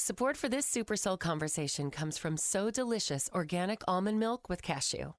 Support for this SuperSoul conversation comes from So Delicious Organic Almond Milk with Cashew.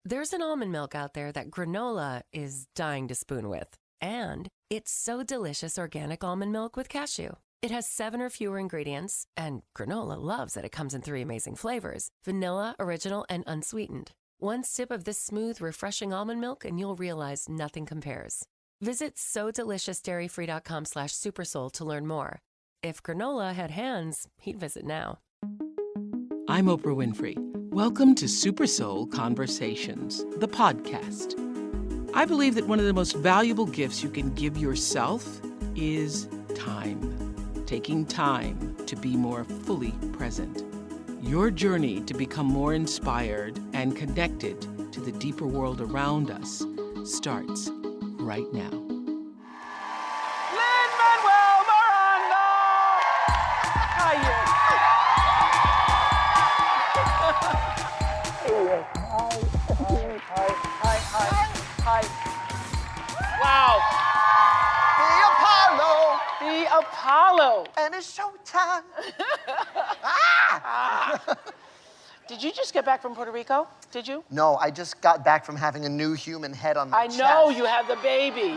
There's an almond milk out there that granola is dying to spoon with. And it's So Delicious Organic Almond Milk with Cashew. It has 7 or fewer ingredients, and granola loves that it comes in 3 amazing flavors: vanilla, original, and unsweetened. One sip of this smooth, refreshing almond milk and you'll realize nothing compares. Visit SoDeliciousDairyFree.com/SuperSoul to learn more. If granola had hands, he'd visit now. I'm Oprah Winfrey. Welcome to SuperSoul Conversations, the podcast. I believe that one of the most valuable gifts you can give yourself is time. Taking time to be more fully present. Your journey to become more inspired and connected to the deeper world around us starts right now. Lin-Manuel Miranda! How are you? Hi. Wow. The Apollo. And it's showtime. Did you just get back from Puerto Rico? Did you? No, I just got back from having a new human head on my chest. I know you have the baby.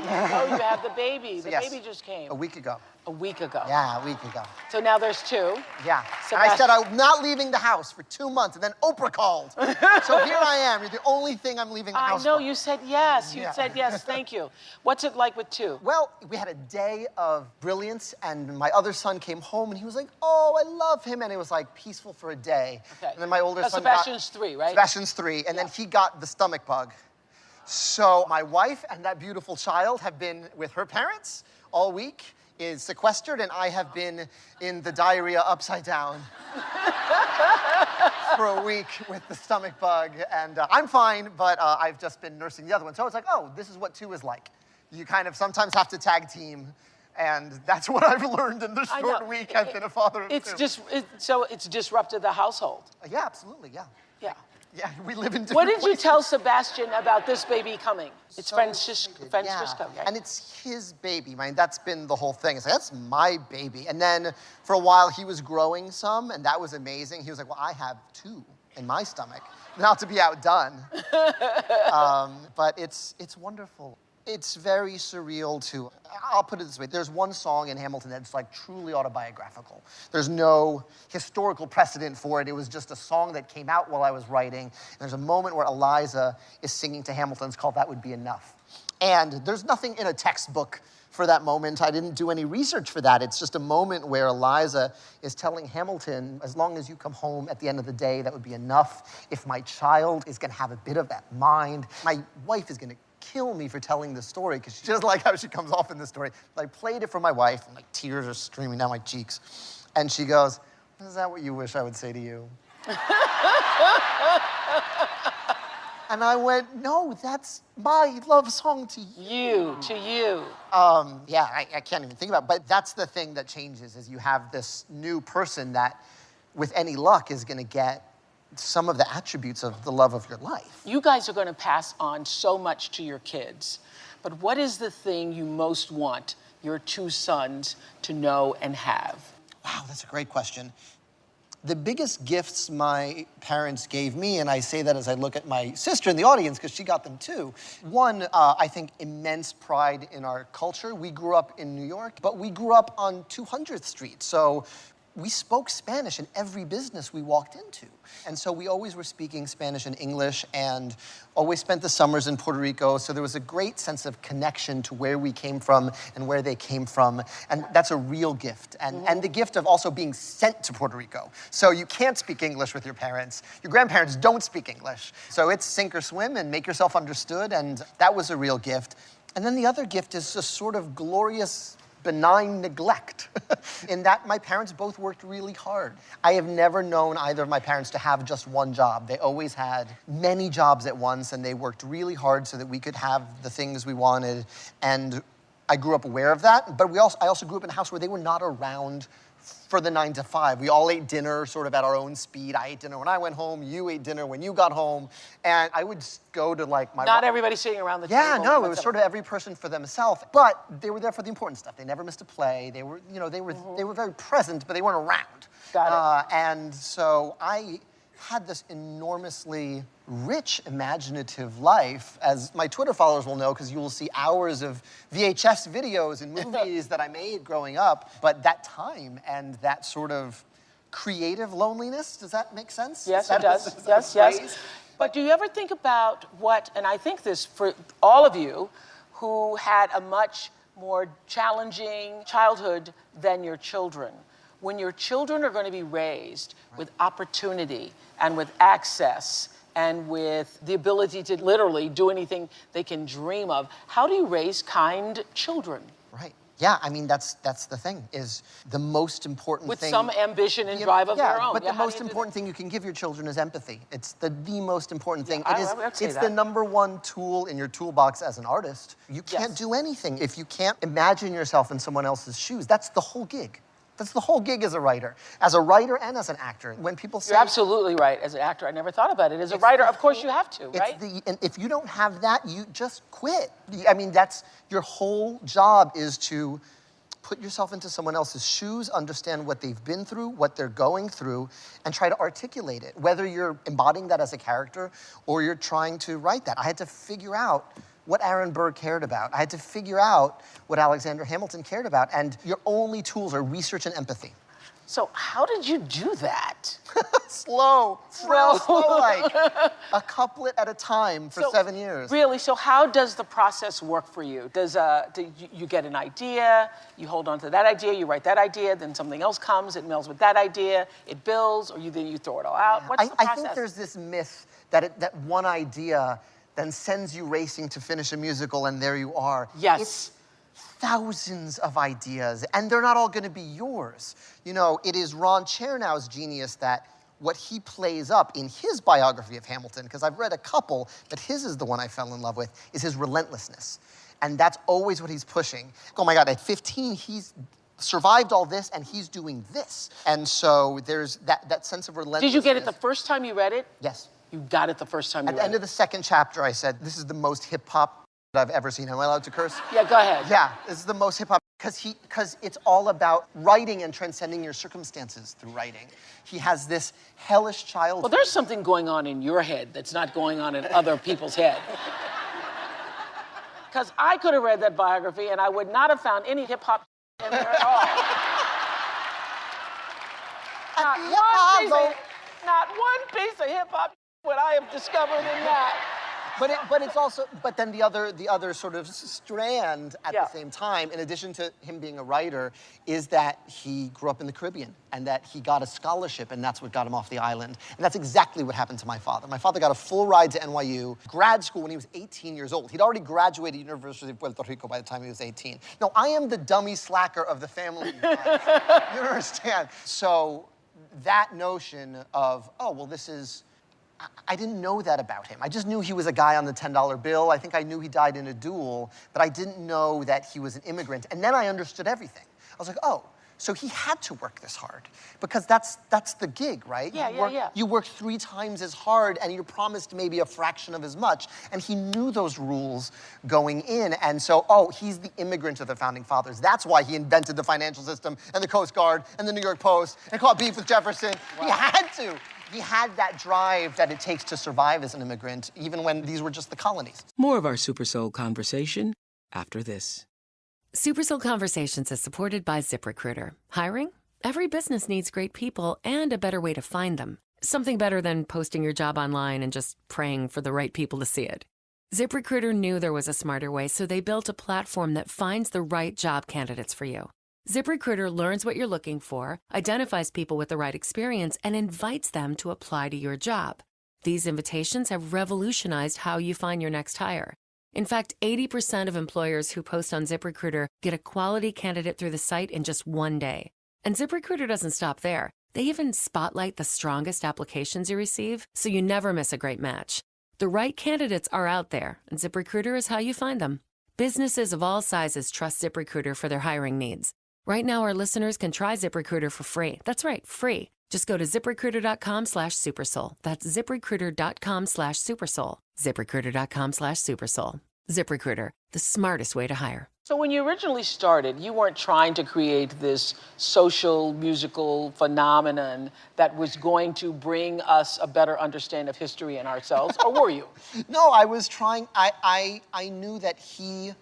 The Yes. baby just came. A week ago. A week ago. Yeah, a week ago. So now there's 2. Yeah. And I said I'm not leaving the house for 2 months, and then Oprah called. So here I am. You're the only thing I'm leaving the house I know, for. you said yes. You Yeah. said yes, thank you. What's it like with 2? Well, we had a day of brilliance, and my other son came home, and he was like, oh, I love him. And it was like peaceful for a day. Okay. And then my older son Sebastian's 3, right? Sebastian's 3, and then he got the stomach bug. So my wife and that beautiful child have been with her parents all week, is sequestered, and I have been in the diarrhea upside down for a week with the stomach bug, and I'm fine, but I've just been nursing the other one. So it's like, oh, this is what 2 is like. You kind of sometimes have to tag team, and that's what I've learned in this short week. I've been a father of 2. So it's disrupted the household. Yeah, absolutely, yeah. Yeah. Yeah, we live in different What did you places. tell Sebastian about this baby coming? It's So Francisco, excited, yeah. right? And it's his baby. I mean, that's been the whole thing. It's like, that's my baby. And then for a while, he was growing some, and that was amazing. He was like, well, I have 2 in my stomach. Not to be outdone. But it's wonderful. It's very surreal, too. I'll put it this way. There's one song in Hamilton that's like truly autobiographical. There's no historical precedent for it. It was just a song that came out while I was writing. And there's a moment where Eliza is singing to Hamilton. It's called That Would Be Enough. And there's nothing in a textbook for that moment. I didn't do any research for that. It's just a moment where Eliza is telling Hamilton, as long as you come home at the end of the day, that would be enough. If my child is gonna have a bit of that mind, my wife is gonna kill me for telling this story, because she just like how she comes off in this story. I played it for my wife, and like tears are streaming down my cheeks. And she goes, is that what you wish I would say to you? And I went, no, that's my love song to you. To you. Yeah, I can't even think about it. But that's the thing that changes, is you have this new person that, with any luck, is gonna get some of the attributes of the love of your life. You guys are going to pass on so much to your kids, but what is the thing you most want your 2 sons to know and have? Wow, that's a great question. The biggest gifts my parents gave me, and I say that as I look at my sister in the audience, because she got them too. One, I think immense pride in our culture. We grew up in New York, but we grew up on 200th Street, so we spoke Spanish in every business we walked into. And so we always were speaking Spanish and English, and always spent the summers in Puerto Rico. So there was a great sense of connection to where we came from and where they came from. And that's a real gift. And the gift of also being sent to Puerto Rico. So you can't speak English with your parents. Your grandparents don't speak English. So it's sink or swim and make yourself understood. And that was a real gift. And then the other gift is a sort of glorious, benign neglect, in that my parents both worked really hard. I have never known either of my parents to have just one job. They always had many jobs at once, and they worked really hard so that we could have the things we wanted. And I grew up aware of that, but I also grew up in a house where they were not around for the 9 to 5. We all ate dinner sort of at our own speed. I ate dinner when I went home. You ate dinner when you got home. And I would go to like my... Not everybody sitting around the table. Yeah, no, it was sort of every person for themselves. But they were there for the important stuff. They never missed a play. They were, you know, they were very present, but they weren't around. Got it. And so I had this enormously rich, imaginative life, as my Twitter followers will know, because you will see hours of VHS videos and movies that I made growing up. But that time and that sort of creative loneliness, does that make sense? Yes, it does. Yes. But do you ever think about what, and I think this for all of you, who had a much more challenging childhood than your children, when your children are going to be raised with opportunity and with access and with the ability to literally do anything they can dream of, how do you raise kind children? Right. Yeah, I mean, that's the thing, is the most important with thing. Some ambition and drive of their own. But the most important thing you can give your children is empathy. It's the most important thing. It's the number one tool in your toolbox as an artist. You can't do anything if you can't imagine yourself in someone else's shoes. That's the whole gig. That's the whole gig as a writer and as an actor. When people say... You're absolutely right. As an actor, I never thought about it. As a writer, of course you have to, right? And if you don't have that, you just quit. I mean, that's your whole job, is to put yourself into someone else's shoes, understand what they've been through, what they're going through, and try to articulate it. Whether you're embodying that as a character or you're trying to write that. I had to figure out what Aaron Burr cared about. I had to figure out what Alexander Hamilton cared about, and your only tools are research and empathy. So how did you do that? Slow, like a couplet at a time for 7 years. Really, so how does the process work for you? Do you get an idea, you hold on to that idea, you write that idea, then something else comes, it melds with that idea, it builds, or then you throw it all out? What's the process? I think there's this myth that one idea then sends you racing to finish a musical, and there you are. Yes. It's thousands of ideas, and they're not all going to be yours. You know, it is Ron Chernow's genius that what he plays up in his biography of Hamilton, because I've read a couple, but his is the one I fell in love with, is his relentlessness. And that's always what he's pushing. Oh my God, at 15, he's survived all this, and he's doing this. And so there's that sense of relentlessness. Did you get it the first time you read it? Yes. You got it the first time you read it? At the end of the second chapter, I said, this is the most hip-hop I've ever seen. Am I allowed to curse? Yeah, go ahead. Yeah, this is the most hip-hop, because it's all about writing and transcending your circumstances through writing. He has this hellish childhood. Well, there's something going on in your head that's not going on in other people's head. Because I could have read that biography, and I would not have found any hip-hop in there at all. Not one piece of hip-hop what I have discovered in that. But then the other sort of strand at the same time, in addition to him being a writer, is that he grew up in the Caribbean and that he got a scholarship, and that's what got him off the island. And that's exactly what happened to my father. My father got a full ride to NYU, grad school, when he was 18 years old. He'd already graduated University of Puerto Rico by the time he was 18. No, I am the dummy slacker of the family. You understand? So that notion of, oh, well, this is... I didn't know that about him. I just knew he was a guy on the $10 bill. I think I knew he died in a duel, but I didn't know that he was an immigrant. And then I understood everything. I was like, oh, so he had to work this hard, because that's the gig, right? Yeah. You work 3 times as hard, and you're promised maybe a fraction of as much. And he knew those rules going in. And so, oh, he's the immigrant of the Founding Fathers. That's why he invented the financial system and the Coast Guard and the New York Post and caught beef with Jefferson. Wow. He had to. He had that drive that it takes to survive as an immigrant, even when these were just the colonies. More of our SuperSoul conversation after this. SuperSoul Conversations is supported by ZipRecruiter. Hiring? Every business needs great people and a better way to find them. Something better than posting your job online and just praying for the right people to see it. ZipRecruiter knew there was a smarter way, so they built a platform that finds the right job candidates for you. ZipRecruiter learns what you're looking for, identifies people with the right experience, and invites them to apply to your job. These invitations have revolutionized how you find your next hire. In fact, 80% of employers who post on ZipRecruiter get a quality candidate through the site in just 1 day. And ZipRecruiter doesn't stop there. They even spotlight the strongest applications you receive, so you never miss a great match. The right candidates are out there, and ZipRecruiter is how you find them. Businesses of all sizes trust ZipRecruiter for their hiring needs. Right now, our listeners can try ZipRecruiter for free. That's right, free. Just go to ZipRecruiter.com/SuperSoul. That's ZipRecruiter.com/SuperSoul. ZipRecruiter.com/SuperSoul. ZipRecruiter, the smartest way to hire. So when you originally started, you weren't trying to create this social musical phenomenon that was going to bring us a better understanding of history and ourselves, or were you? No, I was trying, I knew that he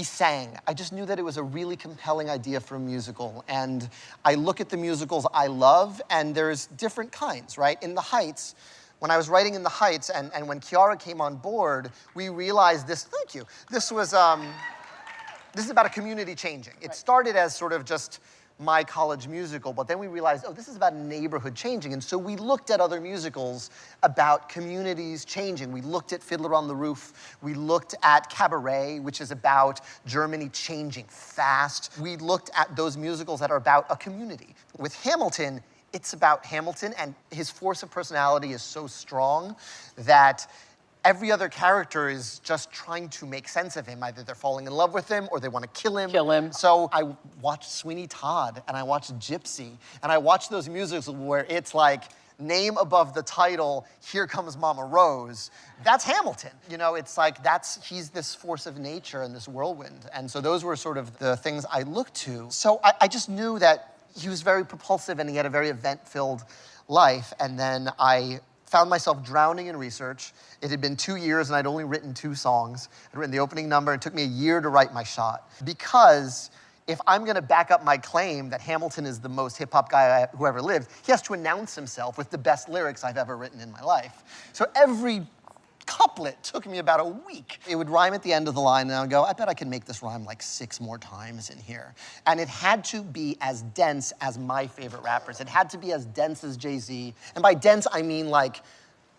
sang. I just knew that it was a really compelling idea for a musical. And I look at the musicals I love, and there's different kinds, right? In the Heights, when I was writing In the Heights, and when Chiara came on board, we realized this, thank you, this was, this is about a community changing. It started as sort of just my college musical, but then we realized, oh, this is about a neighborhood changing. And so we looked at other musicals about communities changing. We looked at Fiddler on the Roof. We looked at Cabaret, which is about Germany changing fast. We looked at those musicals that are about a community. With Hamilton, it's about Hamilton, and his force of personality is so strong that every other character is just trying to make sense of him. Either they're falling in love with him or they want to kill him. So I watched Sweeney Todd and I watched Gypsy and I watched those musicals where it's like, name above the title, Here Comes Mama Rose. That's Hamilton. You know, it's like, he's this force of nature and this whirlwind. And so those were sort of the things I looked to. So I just knew that he was very propulsive and he had a very event-filled life. And then I found myself drowning in research. It had been 2 years and I'd only written 2 songs. I'd written the opening number. It took me a year to write my shot. Because if I'm gonna back up my claim that Hamilton is the most hip-hop guy who ever lived, he has to announce himself with the best lyrics I've ever written in my life. So every couplet took me about a week. It would rhyme at the end of the line, and I would go, I bet I can make this rhyme like 6 more times in here. And it had to be as dense as my favorite rappers. It had to be as dense as Jay-Z. And by dense, I mean like,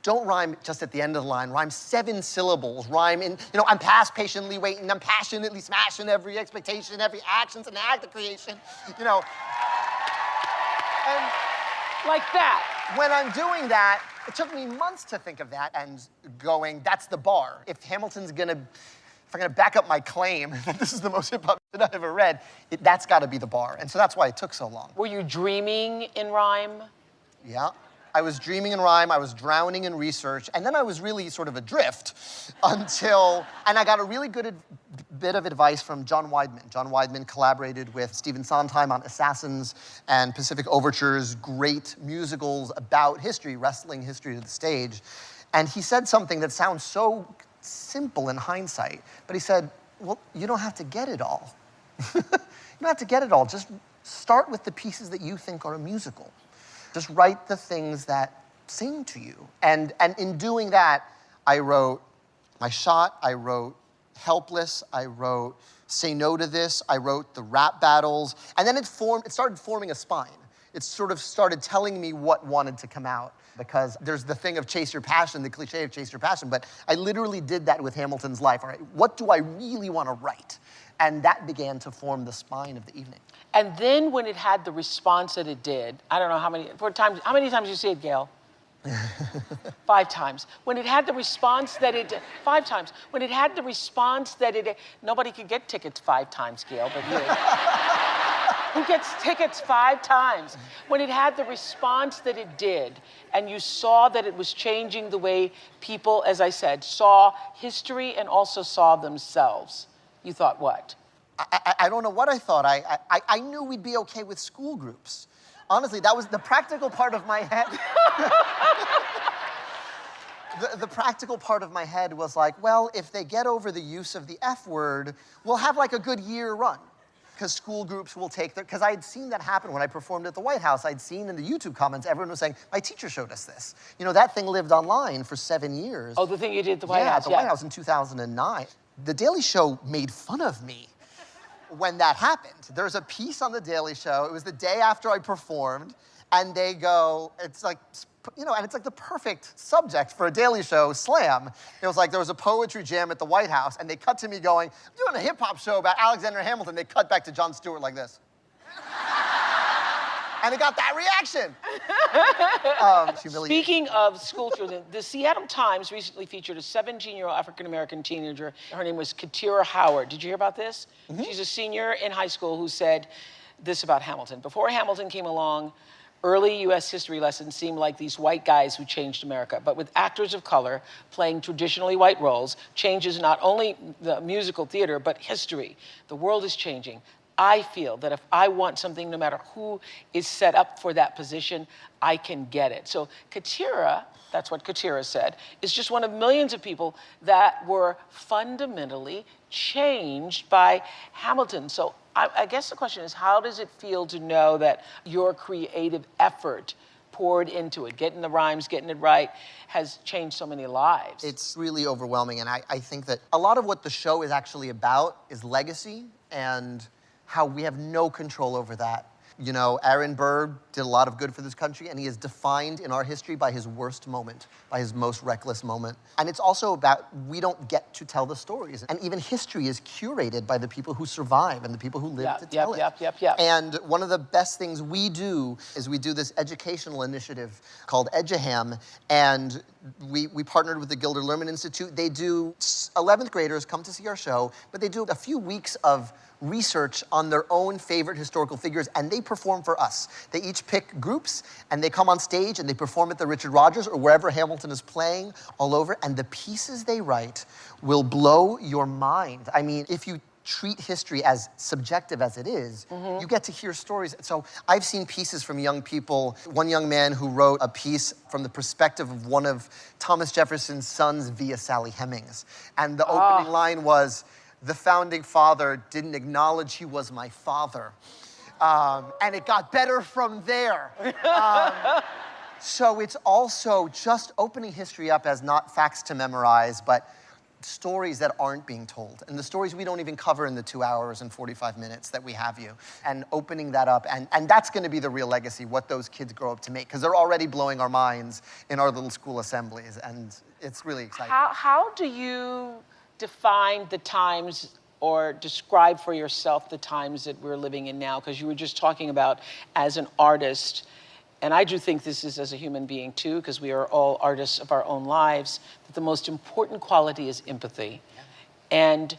don't rhyme just at the end of the line. Rhyme 7 syllables. Rhyme in, you know, I'm past patiently waiting. I'm passionately smashing every expectation, every action's an act of creation. You know. And like that. When I'm doing that, it took me months to think of that and going, that's the bar. If Hamilton's gonna, if I'm gonna back up my claim that this is the most hip-hop shit I've ever read, that's gotta be the bar. And so that's why it took so long. Were you dreaming in rhyme? Yeah. I was dreaming in rhyme, I was drowning in research, and then I was really sort of adrift until, and I got a really good bit of advice from John Weidman. John Weidman collaborated with Stephen Sondheim on Assassins and Pacific Overtures, great musicals about history, wrestling history to the stage. And he said something that sounds so simple in hindsight, but he said, well, you don't have to get it all. You don't have to get it all, just start with the pieces that you think are a musical. Just write the things that sing to you. And in doing that, I wrote My Shot, I wrote Helpless, I wrote Say No to This, I wrote the rap battles, and then it started forming a spine. It sort of started telling me what wanted to come out, because there's the thing of chase your passion, the cliche of chase your passion, but I literally did that with Hamilton's life. All right, what do I really want to write? And that began to form the spine of the evening. And then when it had the response that it did, I don't know how many times did you see it, Gail? 5 times. When it had the response that it, 5 times. When it had the response that it, nobody could get tickets 5 times, Gail, but you. Who gets tickets 5 times? When it had the response that it did, and you saw that it was changing the way people, as I said, saw history and also saw themselves, you thought what? I don't know what I thought. I knew we'd be okay with school groups. Honestly, that was the practical part of my head. The practical part of my head was like, well, if they get over the use of the F word, we'll have like a good year run. Because school groups will take their, because I had seen that happen when I performed at the White House. I'd seen in the YouTube comments, everyone was saying, my teacher showed us this. You know, that thing lived online for 7 years. Oh, the thing you did at the White House? Yeah, at the White House in 2009. The Daily Show made fun of me when that happened. There's a piece on The Daily Show, it was the day after I performed, and they go, it's like, you know, and it's like the perfect subject for a Daily Show slam. It was like there was a poetry jam at the White House, and they cut to me going, I'm doing a hip-hop show about Alexander Hamilton. They cut back to Jon Stewart like this. And it got that reaction. Speaking of school children, the Seattle Times recently featured a 17-year-old African-American teenager. Her name was Katira Howard. Did you hear about this? Mm-hmm. She's a senior in high school who said this about Hamilton. Before Hamilton came along, early U.S. history lessons seemed like these white guys who changed America. But with actors of color playing traditionally white roles, changes not only the musical theater, but history. The world is changing. I feel that if I want something, no matter who is set up for that position, I can get it. So Katira, that's what Katira said, is just one of millions of people that were fundamentally changed by Hamilton. So I guess the question is, how does it feel to know that your creative effort poured into it, getting the rhymes, getting it right, has changed so many lives? It's really overwhelming, and I think that a lot of what the show is actually about is legacy and how we have no control over that. You know, Aaron Burr did a lot of good for this country, and he is defined in our history by his worst moment, by his most reckless moment. And it's also about, we don't get to tell the stories. And even history is curated by the people who survive and the people who live to tell it. And one of the best things we do is we do this educational initiative called Edugeham, and we partnered with the Gilder Lehrman Institute. They do 11th graders come to see our show, but they do a few weeks of research on their own favorite historical figures, and they perform for us. They each pick groups, and they come on stage, and they perform at the Richard Rodgers or wherever Hamilton is playing all over, and the pieces they write will blow your mind. I mean, if you treat history as subjective as it is, you get to hear stories. So I've seen pieces from young people. One young man who wrote a piece from the perspective of one of Thomas Jefferson's sons via Sally Hemings. And the opening line was, "The founding father didn't acknowledge he was my father." And it got better from there. So it's also just opening history up as not facts to memorize, but stories that aren't being told. And the stories we don't even cover in the 2 hours and 45 minutes that we have you. And opening that up. And that's going to be the real legacy, what those kids grow up to make. Because they're already blowing our minds in our little school assemblies. And it's really exciting. How do you define the times or describe for yourself the times that we're living in now? Because you were just talking about as an artist, and I do think this is as a human being too, because we are all artists of our own lives, that the most important quality is empathy. Yeah. And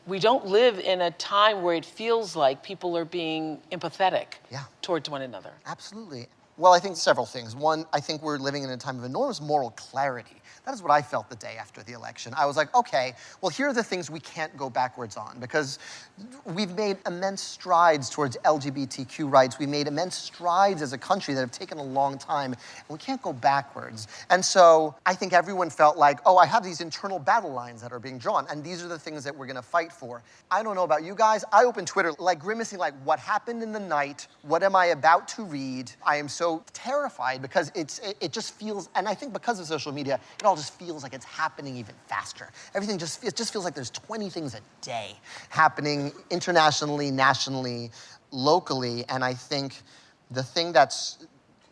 we don't live in a time where it feels like people are being empathetic towards one another. Absolutely. Well, I think several things. One, I think we're living in a time of enormous moral clarity. That is what I felt the day after the election. I was like, okay, well, here are the things we can't go backwards on, because we've made immense strides towards LGBTQ rights. We made immense strides as a country that have taken a long time, and we can't go backwards. And so I think everyone felt like, oh, I have these internal battle lines that are being drawn, and these are the things that we're going to fight for. I don't know about you guys. I opened Twitter like grimacing, like, what happened in the night? What am I about to read? I am so terrified because it just feels, and I think because of social media, it all just feels like it's happening even faster. Everything it just feels like there's 20 things a day happening internationally, nationally, locally, and I think the thing that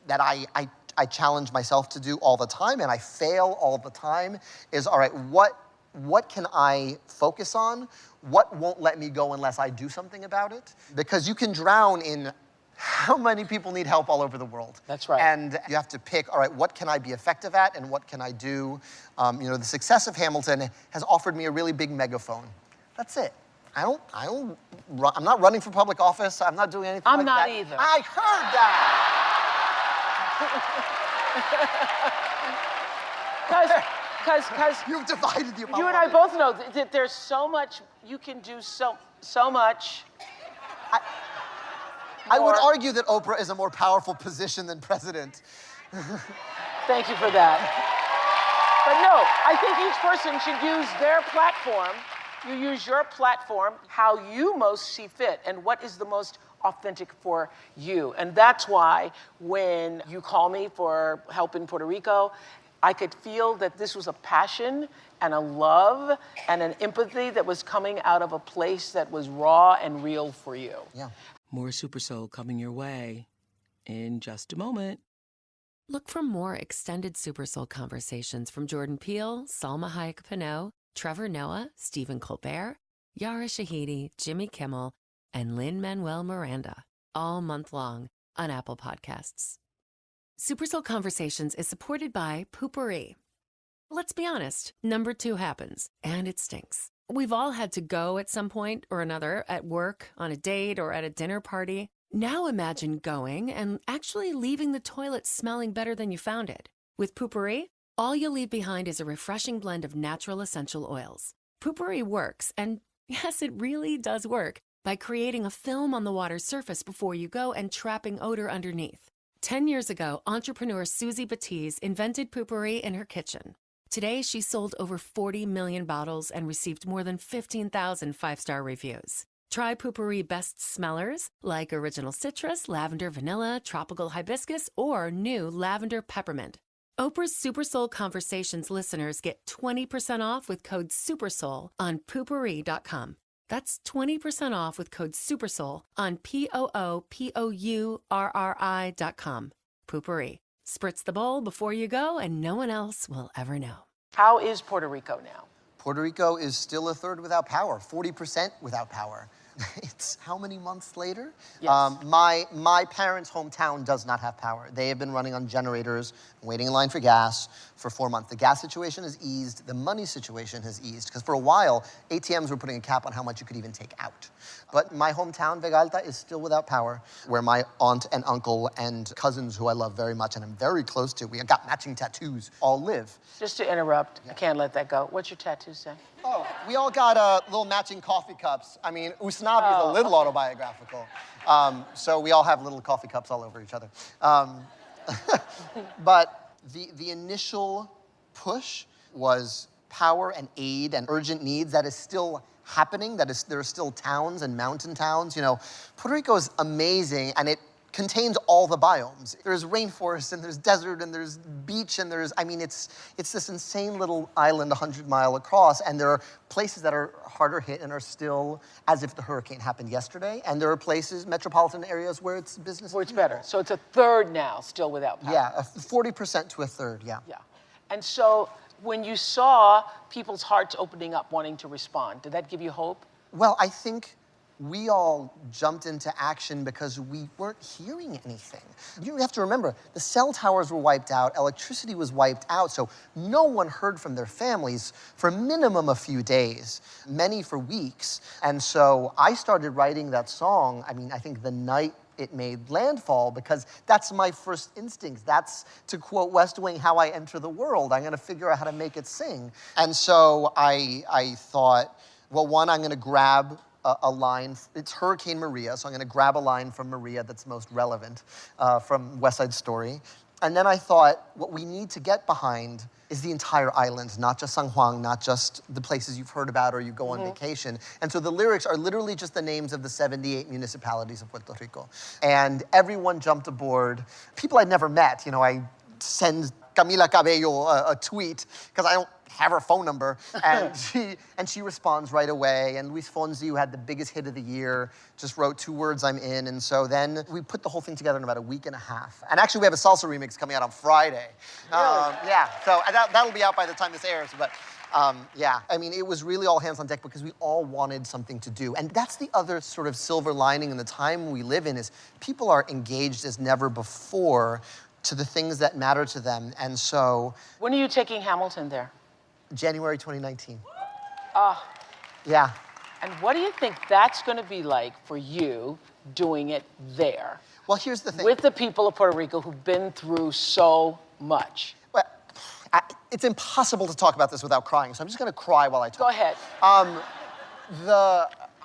I challenge myself to do all the time, and I fail all the time, is, all right, what can I focus on? What won't let me go unless I do something about it? Because you can drown in how many people need help all over the world. That's right. And you have to pick, all right, what can I be effective at and what can I do? You know, the success of Hamilton has offered me a really big megaphone. That's it. I'm not running for public office. I'm not doing anything like that. I'm not either. I heard that. Because you've divided the you and I both know that there's so much you can do, so much. I would argue that Oprah is a more powerful position than president. Thank you for that. But no, I think each person should use their platform. You use your platform how you most see fit and what is the most authentic for you. And that's why when you call me for help in Puerto Rico, I could feel that this was a passion and a love and an empathy that was coming out of a place that was raw and real for you. Yeah. More SuperSoul coming your way in just a moment. Look for more extended SuperSoul conversations from Jordan Peele, Salma Hayek Pinault, Trevor Noah, Stephen Colbert, Yara Shahidi, Jimmy Kimmel, and Lin-Manuel Miranda, all month long on Apple Podcasts. SuperSoul Conversations is supported by Poopery. Let's be honest, number 2 happens, and it stinks. We've all had to go at some point or another, at work, on a date, or at a dinner party. Now imagine going and actually leaving the toilet smelling better than you found it. With Poopery, all you'll leave behind is a refreshing blend of natural essential oils. Poopery works, and yes, it really does work, by creating a film on the water's surface before you go and trapping odor underneath. 10 years ago, entrepreneur Susie Batiz invented Poopery in her kitchen. Today, she sold over 40 million bottles and received more than 15,000 five-star reviews. Try Poopery best smellers like original citrus, lavender vanilla, tropical hibiscus, or new lavender peppermint. Oprah's SuperSoul Conversations listeners get 20% off with code SuperSoul on Poopery.com. That's 20% off with code SuperSoul on POOPOURRI.com. Poopery. Spritz the bowl before you go, and no one else will ever know. How is Puerto Rico now? Puerto Rico is still a third without power, 40% without power. It's how many months later? Yes. My parents' hometown does not have power. They have been running on generators, waiting in line for gas for 4 months. The gas situation has eased. The money situation has eased. Because for a while, ATMs were putting a cap on how much you could even take out. But my hometown, Vega Alta, is still without power, where my aunt and uncle and cousins, who I love very much and I'm very close to, we got matching tattoos, all live. Just to interrupt, I can't let that go. What's your tattoo say? Oh, we all got little matching coffee cups. I mean, Usnavi is a little autobiographical. So we all have little coffee cups all over each other. But the initial push was power and aid and urgent needs. That is still happening. There are still towns and mountain towns. You know, Puerto Rico is amazing, and it contains all the biomes. There's rainforest, and there's desert, and there's beach, and I mean, it's this insane little island 100 miles across, and there are places that are harder hit and are still as if the hurricane happened yesterday, and there are places, metropolitan areas, where it's business Where it's better. So it's a third now, still without power. Yeah, 40% to a third, yeah. Yeah. And so when you saw people's hearts opening up, wanting to respond, did that give you hope? Well, I think we all jumped into action because we weren't hearing anything. You have to remember, the cell towers were wiped out, electricity was wiped out, so no one heard from their families for minimum a few days, many for weeks. And so I started writing that song, I mean, I think the night it made landfall, because that's my first instinct. That's, to quote West Wing, how I enter the world. I'm gonna figure out how to make it sing. And so I thought, well, one, I'm gonna grab a line. It's Hurricane Maria, so I'm gonna grab a line from Maria that's most relevant from West Side Story. And then I thought, what we need to get behind is the entire island, not just San Juan, not just the places you've heard about or you go on vacation. And so the lyrics are literally just the names of the 78 municipalities of Puerto Rico. And everyone jumped aboard. People I'd never met, you know, I send Camila Cabello a tweet, because I don't have her phone number, and she responds right away. And Luis Fonsi, who had the biggest hit of the year, just wrote 2 words, I'm in. And so then we put the whole thing together in about a week and a half. And actually, we have a salsa remix coming out on Friday. Yeah, so that'll be out by the time this airs. But yeah, I mean, it was really all hands on deck because we all wanted something to do. And that's the other sort of silver lining in the time we live in, is people are engaged as never before to the things that matter to them. And so... When are you taking Hamilton there? January 2019. Ah. Yeah. And what do you think that's going to be like for you doing it there? Well, here's the thing. With the people of Puerto Rico who've been through so much. Well, it's impossible to talk about this without crying, so I'm just going to cry while I talk. Go ahead.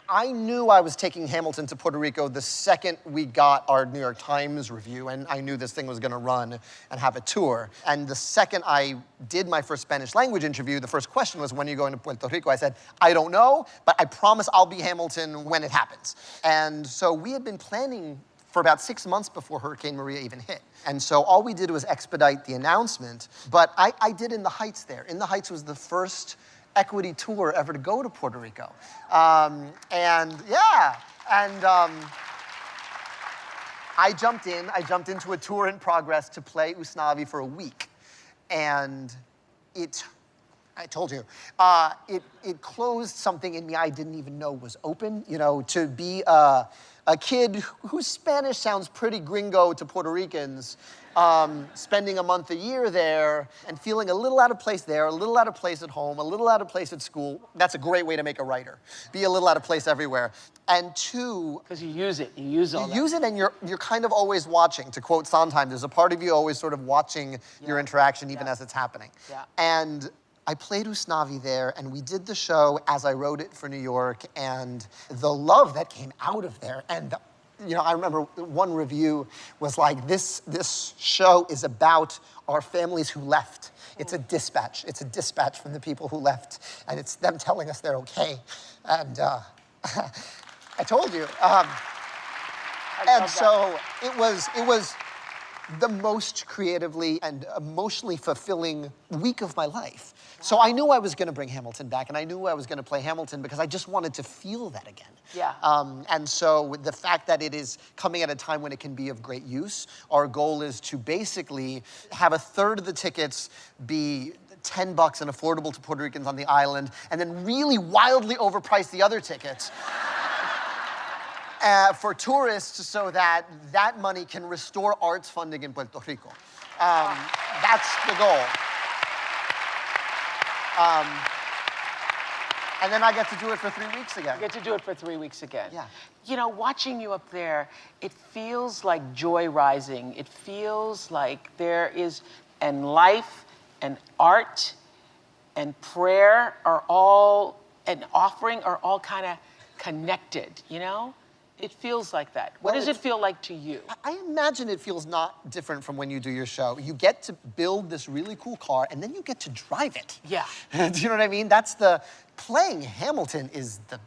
I knew I was taking Hamilton to Puerto Rico the second we got our New York Times review, and I knew this thing was gonna run and have a tour. And the second I did my first Spanish language interview, the first question was, when are you going to Puerto Rico? I said, I don't know, but I promise I'll be Hamilton when it happens. And so we had been planning for about 6 months before Hurricane Maria even hit. And so all we did was expedite the announcement, but I did In the Heights there. In the Heights was the first equity tour ever to go to Puerto Rico. I jumped into a tour in progress to play Usnavi for a week. And I told you. It closed something in me I didn't even know was open. You know, to be a kid whose Spanish sounds pretty gringo to Puerto Ricans, spending a month a year there and feeling a little out of place there, a little out of place at home, a little out of place at school. That's a great way to make a writer. Be a little out of place everywhere. And two... Because you use it. You use all that. You use it and you're kind of always watching. To quote Sondheim, there's a part of you always sort of watching your interaction even as it's happening. Yeah. And I played Usnavi there, and we did the show as I wrote it for New York, and the love that came out of there, and you know, I remember one review was like, this show is about our families who left. It's a dispatch. It's a dispatch from the people who left, and it's them telling us they're okay. And I told you. And so it was the most creatively and emotionally fulfilling week of my life. So I knew I was going to bring Hamilton back, and I knew I was going to play Hamilton because I just wanted to feel that again. Yeah. And so the fact that it is coming at a time when it can be of great use, our goal is to basically have a third of the tickets be $10 and affordable to Puerto Ricans on the island, and then really wildly overprice the other tickets. For tourists, so that that money can restore arts funding in Puerto Rico. That's the goal. And then I get to do it for 3 weeks again. You get to do it for 3 weeks again. Yeah. You know, watching you up there, it feels like joy rising. It feels like there is, and life and art and prayer are all, and offering are all kind of connected, you know? It feels like that. What does it feel like to you? I imagine it feels not different from when you do your show. You get to build this really cool car, and then you get to drive it. Yeah. Do you know what I mean? Playing Hamilton is the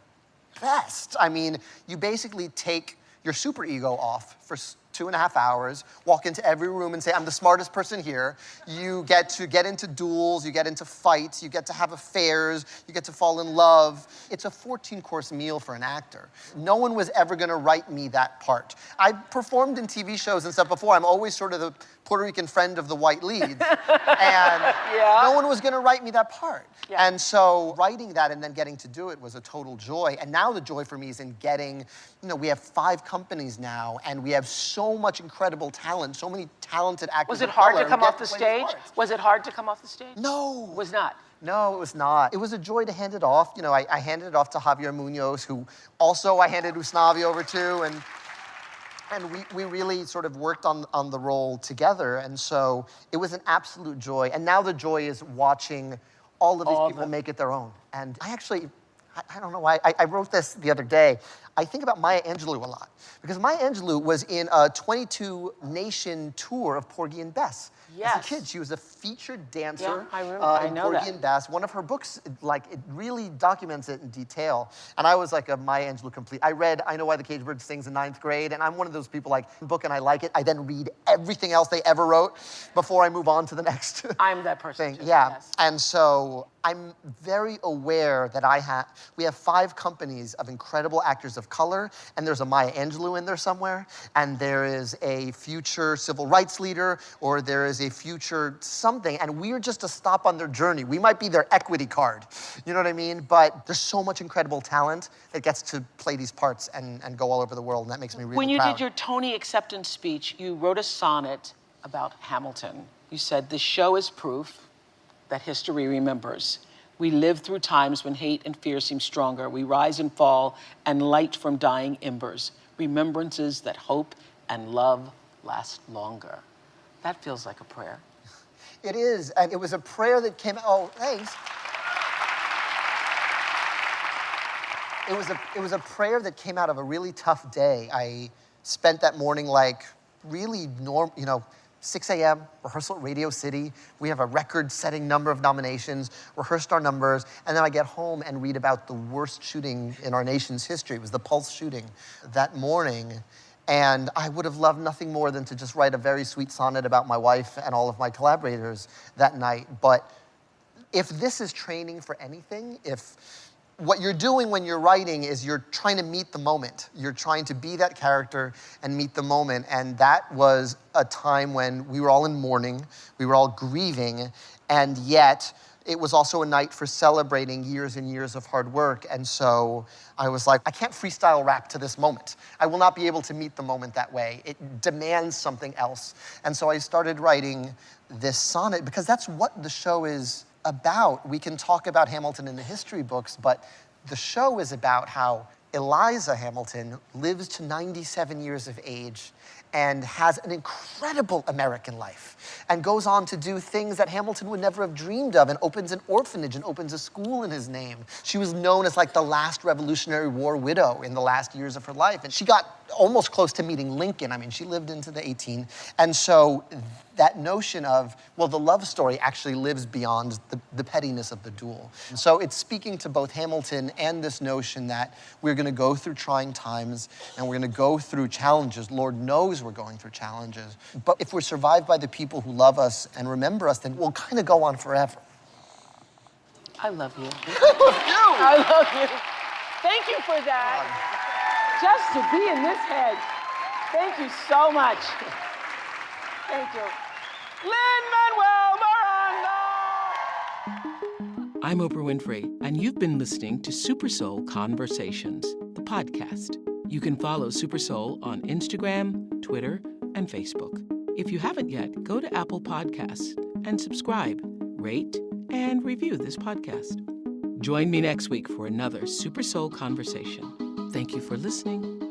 best. I mean, you basically take your superego off for 2.5 hours, walk into every room and say, I'm the smartest person here. You get to get into duels, you get into fights, you get to have affairs, you get to fall in love. It's a 14-course meal for an actor. No one was ever gonna write me that part. I performed in TV shows and stuff before. I'm always sort of the Puerto Rican friend of the white leads. And no one was gonna write me that part. Yeah. And so writing that and then getting to do it was a total joy. And now the joy for me is in getting, you know, we have 5 companies now, and we have so much incredible talent, so many talented actors. Was it hard to come off the stage? Was it hard to come off the stage? No. Was not? No, it was not. It was a joy to hand it off. You know, I handed it off to Javier Munoz, who also I handed Usnavi over to, and we really sort of worked on the role together, and so it was an absolute joy. And now the joy is watching all of these people make it their own. And I actually, I don't know why, I wrote this the other day. I think about Maya Angelou a lot, because Maya Angelou was in a 22-nation tour of Porgy and Bess. Yes. As a kid, she was a featured dancer I know Porgy and Bess. One of her books, like, it really documents it in detail. And I was like a Maya Angelou complete. I read I Know Why the Caged Bird Sings in 9th grade, and I'm one of those people, like, book and I like it. I then read everything else they ever wrote before I move on to the next I'm that person thing. too, Yeah. yes. And so I'm very aware that we have 5 companies of incredible actors of color, and there's a Maya Angelou in there somewhere, and there is a future civil rights leader, or there is a future something, and we're just a stop on their journey. We might be their equity card, you know what I mean? But there's so much incredible talent that gets to play these parts and go all over the world, and that makes me really proud. When you did your Tony acceptance speech, you wrote a sonnet about Hamilton. You said, "The show is proof that history remembers. We live through times when hate and fear seem stronger. We rise and fall and light from dying embers. Remembrances that hope and love last longer." That feels like a prayer. It is, and it was a prayer that came, oh, thanks. It was a prayer that came out of a really tough day. I spent that morning like really 6 a.m., rehearsal at Radio City. We have a record-setting number of nominations, rehearsed our numbers, and then I get home and read about the worst shooting in our nation's history. It was the Pulse shooting that morning. And I would have loved nothing more than to just write a very sweet sonnet about my wife and all of my collaborators that night. But if this is training for anything, if what you're doing when you're writing is you're trying to meet the moment. You're trying to be that character and meet the moment. And that was a time when we were all in mourning, we were all grieving, and yet it was also a night for celebrating years and years of hard work. And so I was like, I can't freestyle rap to this moment. I will not be able to meet the moment that way. It demands something else. And so I started writing this sonnet because that's what the show is about. We can talk about Hamilton in the history books, but the show is about how Eliza Hamilton lives to 97 years of age and has an incredible American life and goes on to do things that Hamilton would never have dreamed of and opens an orphanage and opens a school in his name. She was known as like the last Revolutionary War widow in the last years of her life. And she got almost close to meeting Lincoln. I mean, she lived into the 18. And so that notion of, well, the love story actually lives beyond the pettiness of the duel. So it's speaking to both Hamilton and this notion that we're gonna go through trying times and we're gonna go through challenges. Lord knows we're going through challenges. But if we're survived by the people who love us and remember us, then we'll kind of go on forever. I love you. I love you! I love you. Thank you for that. Just to be in this head. Thank you so much. Thank you. Lin-Manuel Miranda! I'm Oprah Winfrey, and you've been listening to SuperSoul Conversations, the podcast. You can follow SuperSoul on Instagram, Twitter, and Facebook. If you haven't yet, go to Apple Podcasts and subscribe, rate, and review this podcast. Join me next week for another SuperSoul Conversation. Thank you for listening.